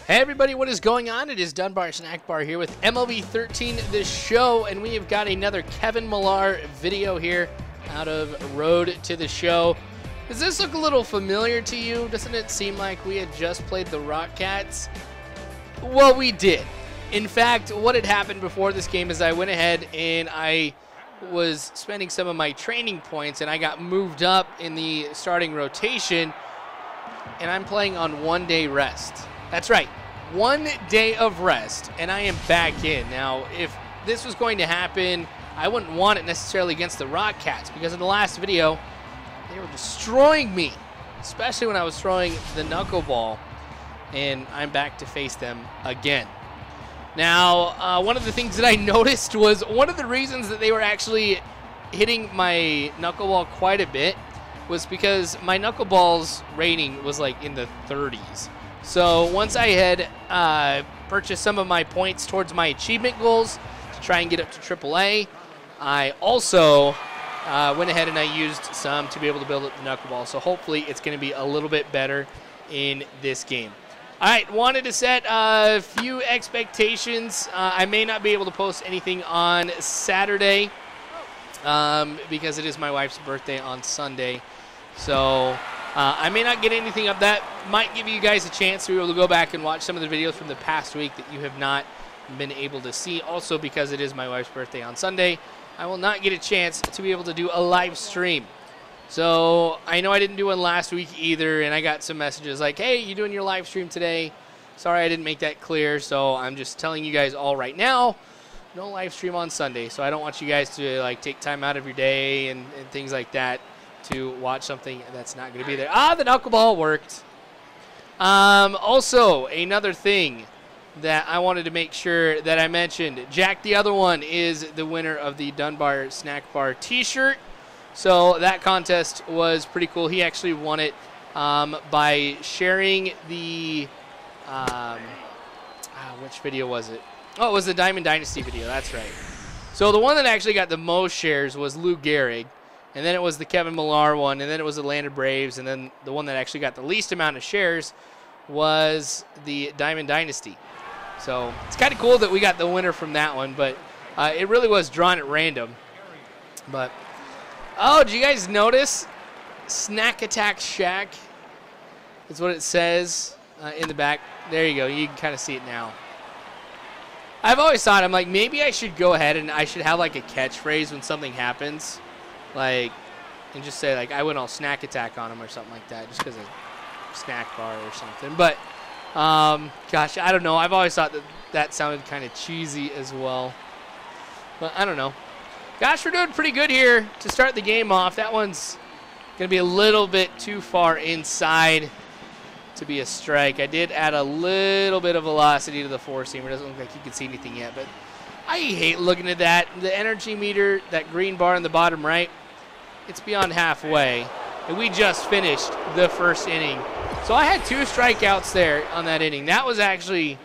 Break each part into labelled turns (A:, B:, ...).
A: Hey everybody, what is going on? It is Dunbar Snackbar here with MLB 13 The Show, and we have got another Kevin Millar video here out of Road to the Show. Does this look a little familiar to you? Doesn't it seem like we had just played the Rockies? Well, we did. In fact, what had happened before this game is I went ahead and I was spending some of my training points, and I got moved up in the starting rotation, and I'm playing on 1 day rest. That's right, 1 day of rest, and I am back in. Now, if this was going to happen, I wouldn't want it necessarily against the Rockies, because in the last video, they were destroying me, especially when I was throwing the knuckleball, and I'm back to face them again. Now, one of the things that I noticed was one of the reasons that they were actually hitting my knuckleball quite a bit was because my knuckleball's rating was like in the 30s. So once I had purchased some of my points towards my achievement goals to try and get up to AAA, I also went ahead and I used some to be able to build up the knuckleball. So hopefully it's going to be a little bit better in this game. All right, wanted to set a few expectations. I may not be able to post anything on Saturday because it is my wife's birthday on Sunday. So I may not get anything up. That might give you guys a chance to be able to go back and watch some of the videos from the past week that you have not been able to see. Also, because it is my wife's birthday on Sunday, I will not get a chance to be able to do a live stream. So I know I didn't do one last week either, and I got some messages like, hey, you doing your live stream today? Sorry I didn't make that clear, so I'm just telling you guys all right now, no live stream on Sunday. So I don't want you guys to like take time out of your day and things like that to watch something that's not going to be there. Ah, the knuckleball worked. Also, another thing that I wanted to make sure that I mentioned, Jack the Other One is the winner of the Dunbar Snackbar t-shirt. So that contest was pretty cool. He actually won it by sharing the, which video was it? Oh, it was the Dynasty video, that's right. So the one that actually got the most shares was Lou Gehrig. And then it was the Kevin Millar one, and then it was the Atlanta Braves, and then the one that actually got the least amount of shares was the Dynasty. So it's kind of cool that we got the winner from that one, but it really was drawn at random. But, oh, did you guys notice? Snack Attack Shack is what it says in the back. There you go. You can kind of see it now. I've always thought, I'm like, maybe I should go ahead and I should have like a catchphrase when something happens. Like, and just say, like, I went all snack attack on him or something like that, just because of Snackbar or something. But, gosh, I don't know. I've always thought that that sounded kind of cheesy as well. But I don't know. Gosh, we're doing pretty good here to start the game off. That one's going to be a little bit too far inside to be a strike. I did add a little bit of velocity to the four-seamer. It doesn't look like you can see anything yet, but I hate looking at that. The energy meter, that green bar in the bottom right, it's beyond halfway. And we just finished the first inning. So I had 2 strikeouts there on that inning. That was actually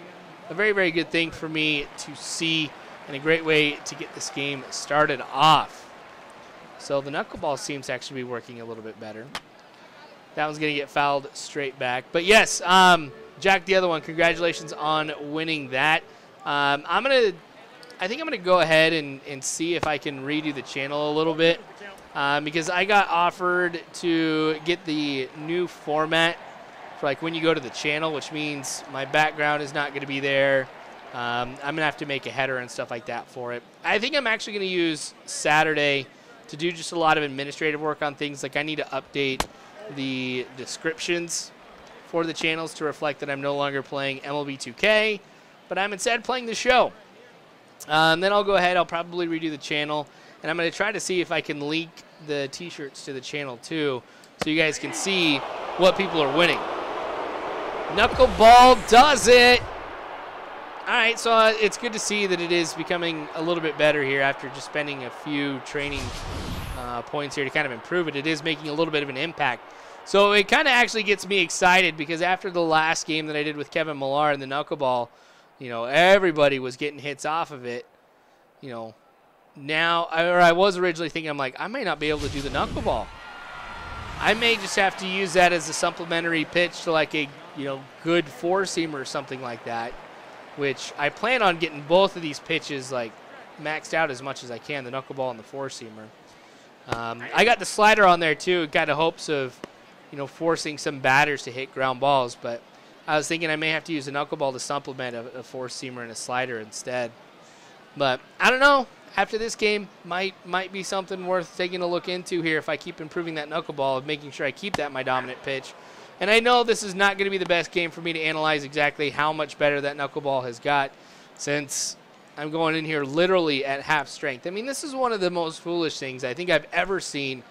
A: a very, very good thing for me to see and a great way to get this game started off. So the knuckleball seems to actually be working a little bit better. That one's going to get fouled straight back. But yes, Jack the Other One, congratulations on winning that. I think I'm going to go ahead and see if I can redo the channel a little bit because I got offered to get the new format for like when you go to the channel, which means my background is not going to be there. I'm going to have to make a header and stuff like that for it. I think I'm actually going to use Saturday to do just a lot of administrative work on things. Like I need to update the descriptions for the channels to reflect that I'm no longer playing MLB 2K, but I'm instead playing the show. And then I'll go ahead, I'll probably redo the channel, and I'm going to try to see if I can leak the t-shirts to the channel too, so you guys can see what people are winning. Knuckleball does it! Alright, so it's good to see that it is becoming a little bit better here after just spending a few training points here to kind of improve it. It is making a little bit of an impact. So it kind of actually gets me excited because after the last game that I did with Kevin Millar and the knuckleball, you know, everybody was getting hits off of it. You know, now, I was originally thinking, I'm like, I may not be able to do the knuckleball. I may just have to use that as a supplementary pitch to like a good four-seamer or something like that, which I plan on getting both of these pitches like maxed out as much as I can, the knuckleball and the four-seamer. I got the slider on there too, got the hopes of, forcing some batters to hit ground balls, but I was thinking I may have to use a knuckleball to supplement a four-seamer and a slider instead. But I don't know. After this game, might be something worth taking a look into here if I keep improving that knuckleball, of making sure I keep that my dominant pitch. And I know this is not going to be the best game for me to analyze exactly how much better that knuckleball has got, since I'm going in here literally at half strength. I mean, this is one of the most foolish things I think I've ever seen.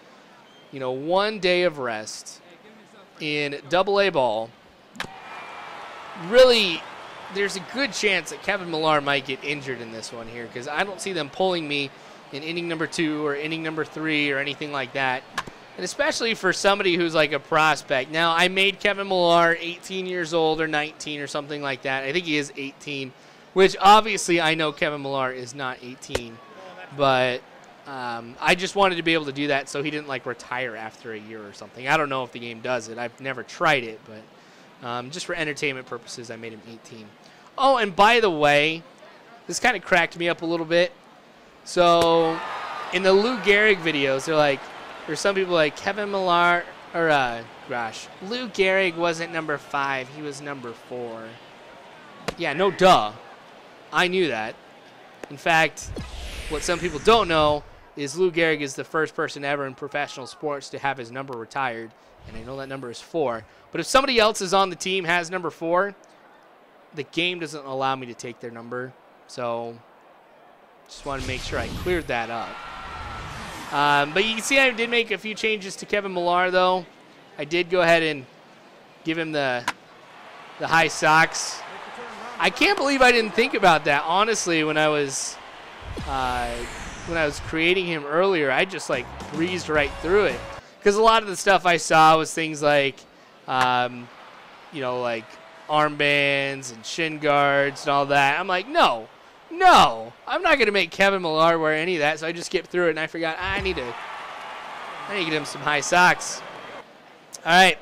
A: 1 day of rest in AA ball. Really, there's a good chance that Kevin Millar might get injured in this one here, because I don't see them pulling me in inning number 2 or inning number 3 or anything like that. And especially for somebody who's like a prospect. Now, I made Kevin Millar 18 years old or 19 or something like that. I think he is 18, which obviously I know Kevin Millar is not 18. But I just wanted to be able to do that so he didn't like retire after a year or something. I don't know if the game does it. I've never tried it, but just for entertainment purposes, I made him 18. Oh, and by the way, this kind of cracked me up a little bit. So in the Lou Gehrig videos, there's some people like Kevin Millar, or Lou Gehrig wasn't number 5, he was number 4. Yeah, no duh. I knew that. In fact, what some people don't know is Lou Gehrig is the first person ever in professional sports to have his number retired, and I know that number is 4. But if somebody else is on the team has number 4, the game doesn't allow me to take their number. So just want to make sure I cleared that up. But you can see I did make a few changes to Kevin Millar, though. I did go ahead and give him the high socks. I can't believe I didn't think about that, honestly, when I was creating him earlier. I just like breezed right through it, because a lot of the stuff I saw was things like like armbands and shin guards and all that. I'm like, no, I'm not going to make Kevin Millar wear any of that. So I just skipped through it, and I forgot I need to get him some high socks. All right,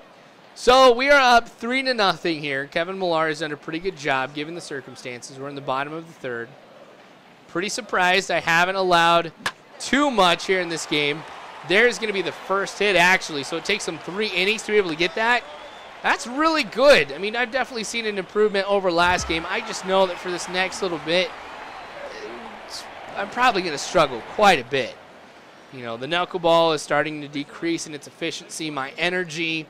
A: so we are up 3-0 here. Kevin Millar has done a pretty good job given the circumstances. We're in the bottom of the third. Pretty surprised I haven't allowed too much here in this game. There's going to be the first hit, actually, so it takes them 3 innings to be able to get that. That's really good. I mean, I've definitely seen an improvement over last game. I just know that for this next little bit, I'm probably going to struggle quite a bit. The knuckleball is starting to decrease in its efficiency. My energy,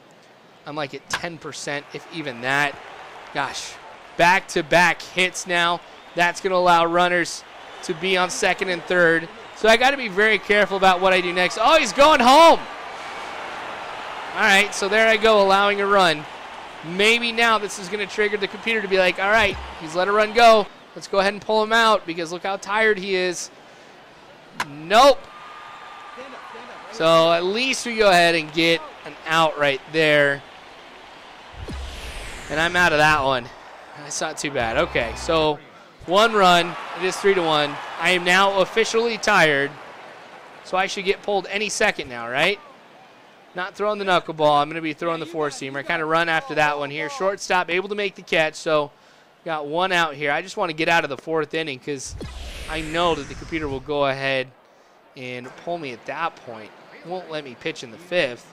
A: I'm like at 10%, if even that. Gosh, back-to-back hits now. That's going to allow runners to be on second and third. So I got to be very careful about what I do next. Oh, he's going home. All right, so there I go, allowing a run. Maybe now this is going to trigger the computer to be like, all right, he's let a run go. Let's go ahead and pull him out, because look how tired he is. Nope. So at least we go ahead and get an out right there. And I'm out of that one. That's not too bad. Okay, so 1 run. It is 3-1. I am now officially tired, so I should get pulled any second now, right? Not throwing the knuckleball. I'm going to be throwing the four-seamer. Kind of run after that one here. Shortstop, able to make the catch, so got 1 out here. I just want to get out of the 4th inning, because I know that the computer will go ahead and pull me at that point. It won't let me pitch in the 5th.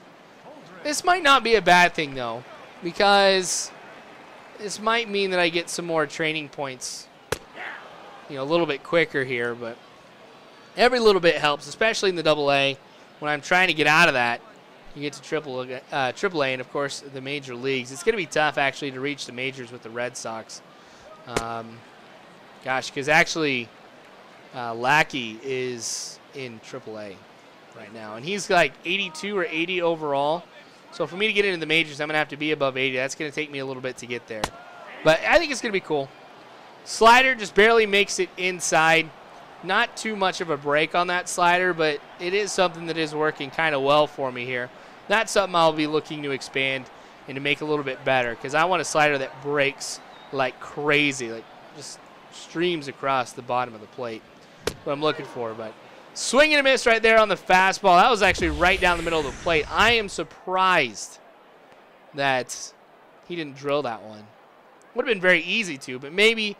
A: This might not be a bad thing, though, because this might mean that I get some more training points, a little bit quicker here, but every little bit helps, especially in the AA. When I'm trying to get out of that, you get to AAA, and of course the major leagues. It's going to be tough actually to reach the majors with the Red Sox. Gosh, because actually Lackey is in AAA right now, and he's like 82 or 80 overall. So for me to get into the majors, I'm going to have to be above 80. That's going to take me a little bit to get there. But I think it's going to be cool. Slider just barely makes it inside. Not too much of a break on that slider, but it is something that is working kind of well for me here. That's something I'll be looking to expand and to make a little bit better, because I want a slider that breaks like crazy, like just streams across the bottom of the plate. That's what I'm looking for. But swing and a miss right there on the fastball. That was actually right down the middle of the plate. I am surprised that he didn't drill that one. Would have been very easy to, but maybe,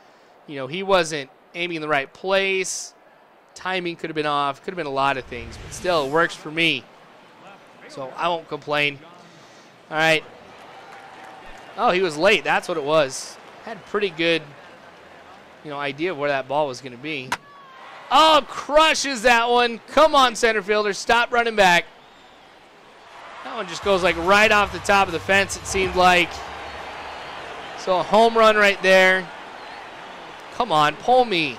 A: you know, he wasn't aiming in the right place. Timing could have been off. Could have been a lot of things, but still, it works for me. So I won't complain. All right. Oh, he was late. That's what it was. Had pretty good, you know, idea of where that ball was going to be. Oh, crushes that one. Come on, center fielder. Stop running back. That one just goes like right off the top of the fence, it seemed like. So a home run right there. Come on, pull me.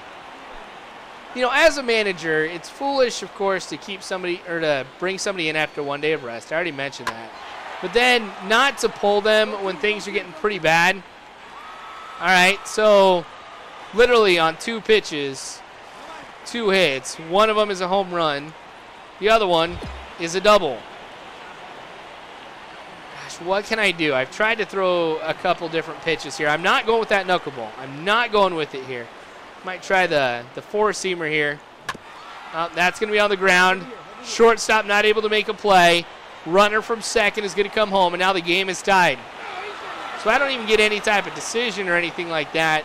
A: You know, as a manager, it's foolish, of course, to keep somebody or to bring somebody in after 1 day of rest. I already mentioned that. But then not to pull them when things are getting pretty bad. All right, so literally on 2 pitches, 2 hits. One of them is a home run. The other one is a double. Gosh, what can I do? I've tried to throw a couple different pitches here. I'm not going with that knuckleball. I'm not going with it here. Might try the 4-seamer here. That's going to be on the ground. Shortstop not able to make a play. Runner from second is going to come home, and now the game is tied. So I don't even get any type of decision or anything like that.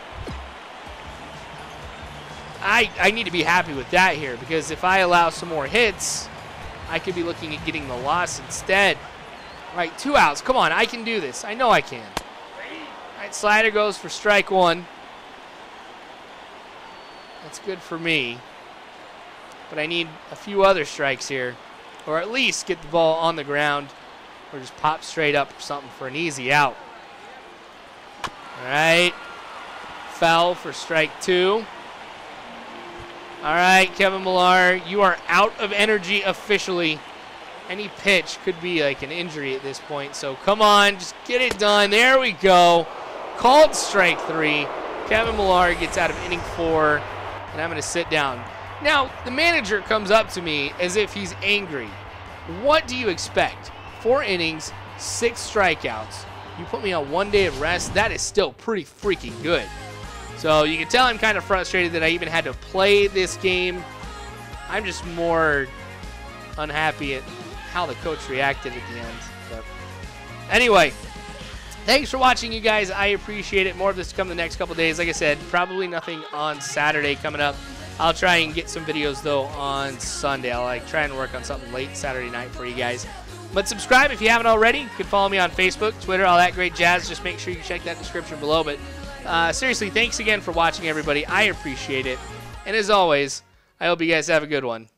A: I need to be happy with that here, because if I allow some more hits, I could be looking at getting the loss instead. All right, 2 outs. Come on, I can do this. I know I can. All right, slider goes for strike 1. That's good for me. But I need a few other strikes here, or at least get the ball on the ground, or just pop straight up or something for an easy out. All right, foul for strike 2. All right, Kevin Millar, you are out of energy officially. Any pitch could be like an injury at this point, so come on, just get it done. There we go. Called strike 3. Kevin Millar gets out of inning 4, and I'm going to sit down. Now, the manager comes up to me as if he's angry. What do you expect? 4 innings, 6 strikeouts. You put me on 1 day of rest, that is still pretty freaking good. So you can tell I'm kind of frustrated that I even had to play this game. I'm just more unhappy at how the coach reacted at the end. But anyway, thanks for watching, you guys. I appreciate it. More of this to come the next couple days. Like I said, probably nothing on Saturday coming up. I'll try and get some videos, though, on Sunday. I'll try and work on something late Saturday night for you guys. But subscribe if you haven't already. You can follow me on Facebook, Twitter, all that great jazz. Just make sure you check that description below. But seriously, thanks again for watching, everybody. I appreciate it. And as always, I hope you guys have a good one.